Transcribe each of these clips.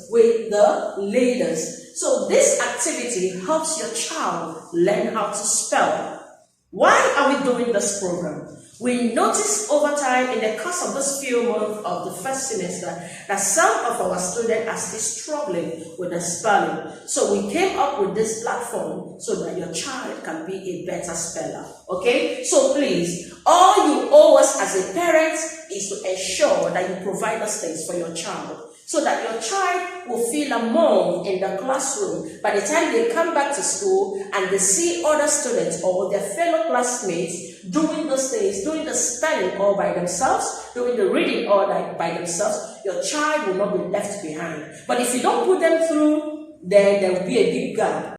with the leaders. So this activity helps your child learn how to spell. Why are we doing this program? We noticed over time in the course of this few months of the first semester that some of our students are still struggling with the spelling. So we came up with this platform so that your child can be a better speller. Okay? So please, all you owe us as a parent is to ensure that you provide those things for your child, so that your child will feel among in the classroom. By the time they come back to school and they see other students or their fellow classmates doing those things, doing the spelling all by themselves, doing the reading all by themselves, your child will not be left behind. But if you don't put them through, then there will be a big gap.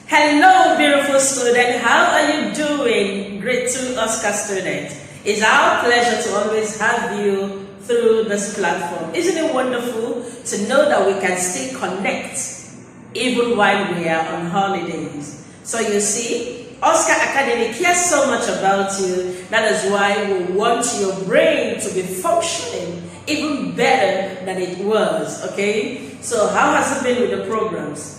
Hello, beautiful student. How are you doing? Grade 2 Oscar student. It's our pleasure to always have you through this platform. Isn't it wonderful to know that we can still connect even while we are on holidays? So you see, Oscar Academy cares so much about you. That is why we want your brain to be functioning even better than it was, okay? So how has it been with the programs?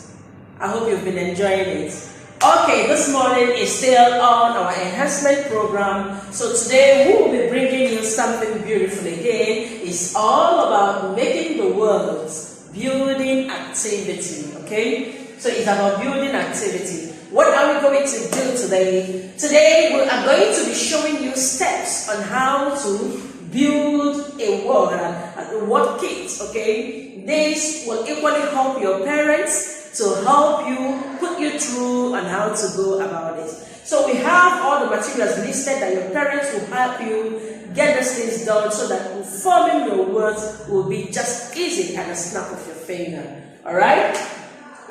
I hope you've been enjoying it. Okay, this morning is still on our enhancement program. So today we will be bringing you something beautiful again. It's all about making the words, building activity, okay? So it's about building activity. What are we going to do today? Today we are going to be showing you steps on how to build a word, a word kit, okay? This will equally help your parents to help you, put you through on how to go about it. So we have all the materials listed that your parents will help you get these things done so that forming your words will be just easy at a snap of your finger. Alright?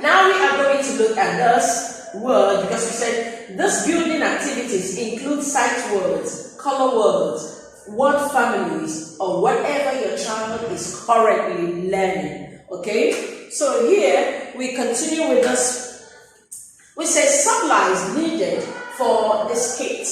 Now we are going to look at this word because we said this building activities include sight words, color words, word families, or whatever your child is currently learning. Okay? So here we continue with this. We say supplies needed for this kit.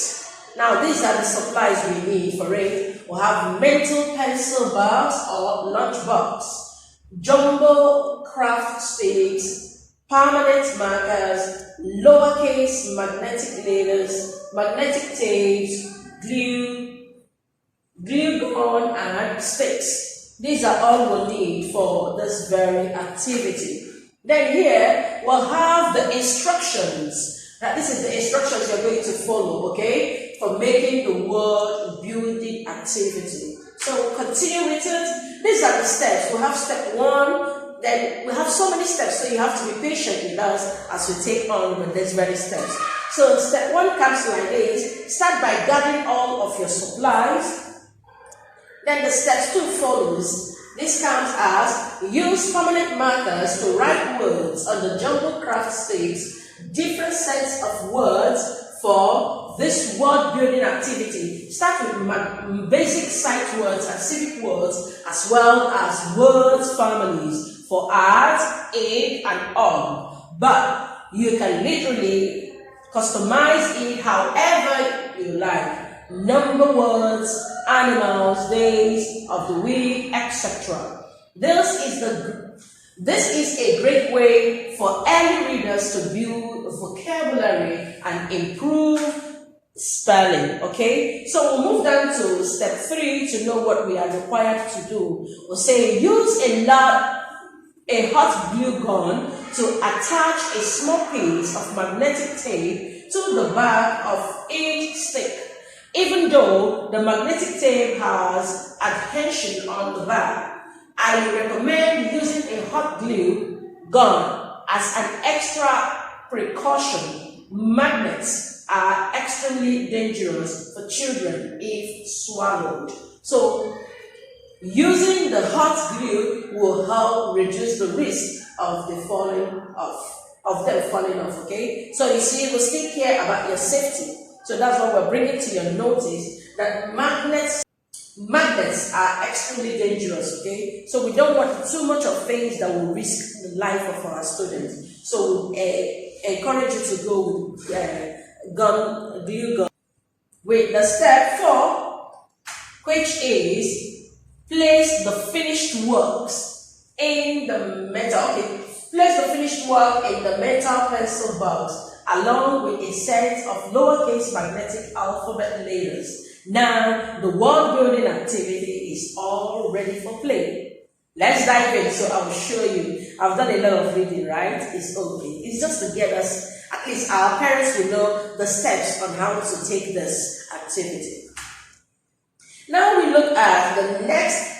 Now these are the supplies we need for it. We'll have mental pencil box or lunch box, jumbo craft sticks, permanent markers, lowercase magnetic letters, magnetic tapes, glue gun, and sticks. These are all we'll need for this very activity. Then here we'll have the instructions. Now this is the instructions you're going to follow, okay, for making the word building activity. So we'll continue with it. These are the steps. We'll have step 1. Then we have so many steps, so you have to be patient with us as we take on with these very steps. So step 1 comes like this. Start by gathering all of your supplies. Then the steps 2 follows. This comes as use permanent markers to write words on the jumbo craft sticks, different sets of words for this word building activity. Start with basic sight words and civic words, as well as words families for art, aid, and on. But you can literally customize it however you like. Number words, animals, days of the week, etc. This is a great way for early readers to build vocabulary and improve spelling. Okay, so we'll move down to step 3 to know what we are required to do. We'll say use a hot glue gun to attach a small piece of magnetic tape to the back of each stick. Even though the magnetic tape has adhesion on the back, I recommend using a hot glue gun as an extra precaution. Magnets are extremely dangerous for children if swallowed. So using the hot glue will help reduce the risk of them falling off, okay? So you see, we still care about your safety. So that's what we're bringing to your notice, that magnets Magnets are extremely dangerous, okay? So we don't want too much of things that will risk the life of our students. So we encourage you to go with glue gun. With the step 4, which is place the finished works in the metal. Okay, place the finished work in the metal pencil box along with a set of lowercase magnetic alphabet letters. Now, the word building activity is all ready for play. Let's dive in. So I will show you. I've done a lot of reading, right? It's okay. It's just to get us, at least our parents will know the steps on how to take this activity. Now we look at the next.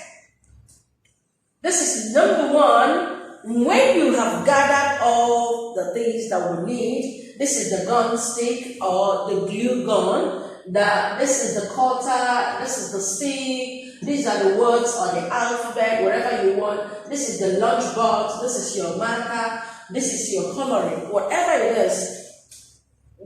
This is number 1. When you have gathered all the things that we need, this is the gun stick or the glue gun. This is the cutter, this is the stick, these are the words on the alphabet, whatever you want. This is the lunch box, this is your marker, this is your coloring, whatever it is.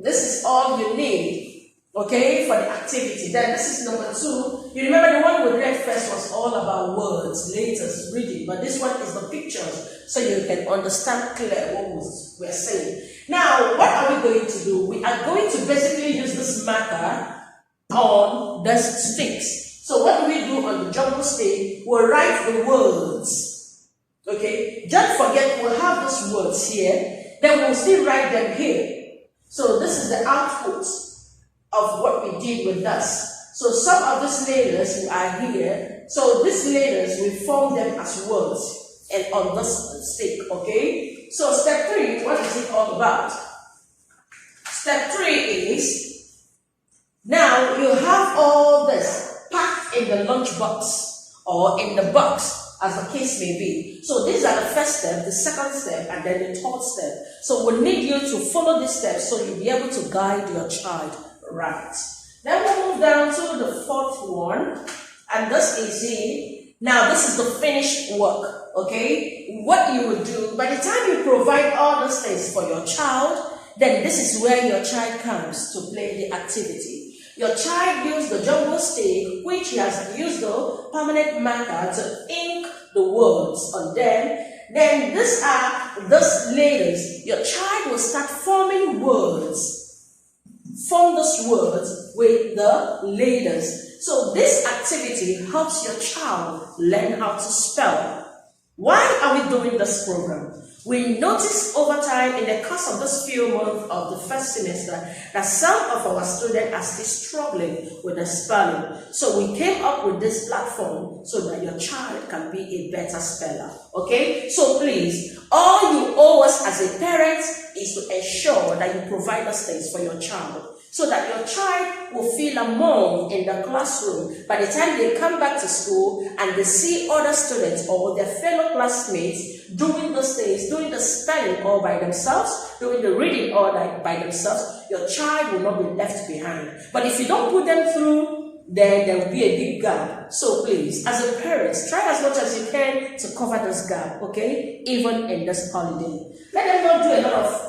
This is all you need, okay, for the activity. Then this is number 2. You remember the one we read first was all about words, letters, reading, but this one is the pictures, so you can understand clearly what we're saying. Now, what are we going to do? We are going to basically use this marker on the sticks. So what do we do on the jumbo stick? We'll write the words. Okay, don't forget we'll have these words here, then we'll still write them here. So this is the output of what we did with this. So some of these letters are here. So these letters, we form them as words and on this stick, okay? So step 3, what is it all about? Step 3 is, now you have all this packed in the lunch box or in the box, as the case may be. So these are the first step, the second step, and then the third step. So we need you to follow these steps so you'll be able to guide your child right. Then we'll move down to the 4th one, and this is it. Now this is the finished work, okay? What you will do, by the time you provide all those things for your child, then this is where your child comes to play the activity. Your child used the jumbo stick, which he has used the permanent marker to ink the words on them. Then these are those letters. Your child will start forming words. Form those words with the letters. So this activity helps your child learn how to spell. Why are we doing this program? We noticed over time in the course of this few months of the first semester that some of our students are still struggling with the spelling. So we came up with this platform so that your child can be a better speller. Okay? So please, all you owe us as a parent is to ensure that you provide those things for your child, so that your child will feel among in the classroom. By the time they come back to school and they see other students or their fellow classmates doing those things, doing the spelling all by themselves, doing the reading all by themselves, your child will not be left behind. But if you don't put them through, then there will be a big gap. So please, as a parent, try as much as you can to cover this gap, okay? Even in this holiday. Let them not do a lot of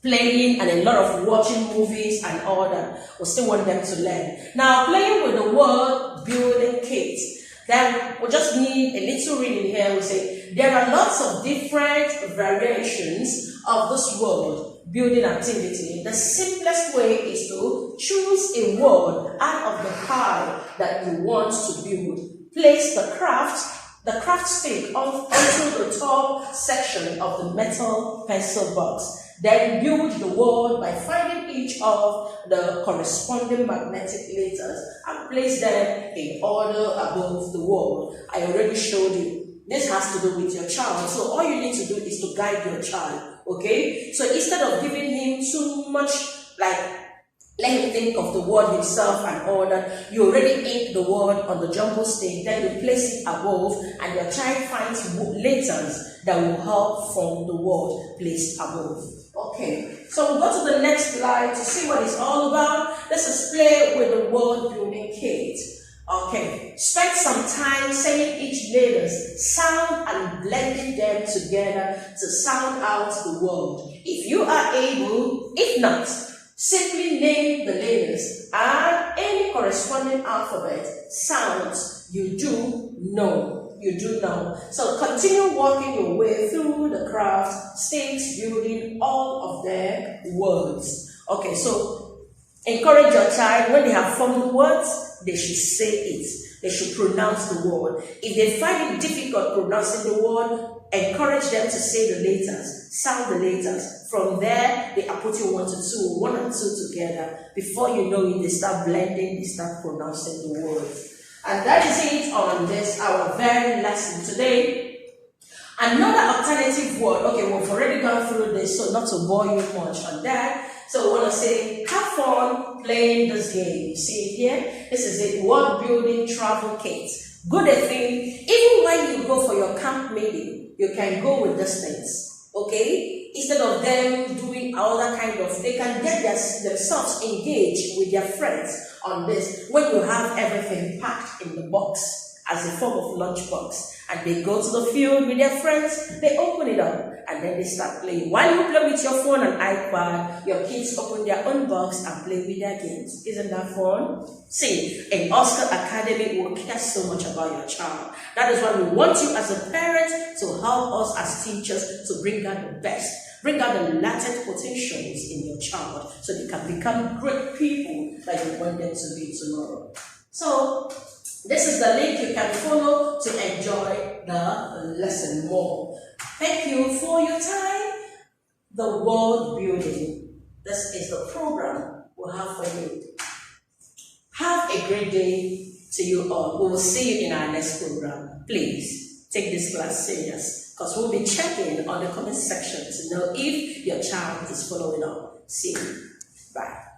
playing and a lot of watching movies and all that. We still want them to learn. Now, playing with the word building kit. Then we just need a little reading here. We say there are lots of different variations of this word building activity. The simplest way is to choose a word out of the pile that you want to build. Place the craft stick onto the top section of the metal pencil box. Then build the word by finding each of the corresponding magnetic letters and place them in order above the word. I already showed you. This has to do with your child. So all you need to do is to guide your child. Okay? So instead of giving him too much, like, let him think of the word himself and all that, you already ink the word on the jumbo stick, then you place it above, and your child finds letters that will help form the word placed above. Okay, so we'll go to the next slide to see what it's all about. Let's just play with the word building kit. Okay, spend some time saying each letter's sound and blending them together to sound out the word. If you are able, if not, Simply name the letters and any corresponding alphabet sounds you do know. You do know. So continue walking your way through the crafts, sticks, building all of their words. Okay, so encourage your child when they have formed the words, they should say it. They should pronounce the word. If they find it difficult pronouncing the word, encourage them to say the letters, sound the letters. From there, they are putting one and two together. Before you know it, they start blending, they start pronouncing the words. And that is it on this, our very lesson today. Another alternative word, okay, we've already gone through this, so not to bore you much on that. So we want to say, have fun playing this game. You see it here? This is it, word building travel kit. Good thing, even when you go for your camp meeting, you can go with these things, okay? Instead of them doing all that kind of, they can get themselves engaged with their friends on this. When you have everything packed in the box as a form of lunchbox, and they go to the field with their friends, they open it up, and then they start playing. While you play with your phone and iPad, your kids open their own box and play with their games. Isn't that fun? See, in Oscar Academy, we care so much about your child. That is why we want you as a parent to help us as teachers to bring out the best. Bring out the latent potentials in your child so they can become great people that you want them to be tomorrow. So, this is the link you can follow to enjoy the lesson more. Thank you for your time. The world building. This is the program we'll have for you. Have a great day to you all. We will see you in our next program. Please take this class serious because we'll be checking on the comment section to know if your child is following up. See you. Bye.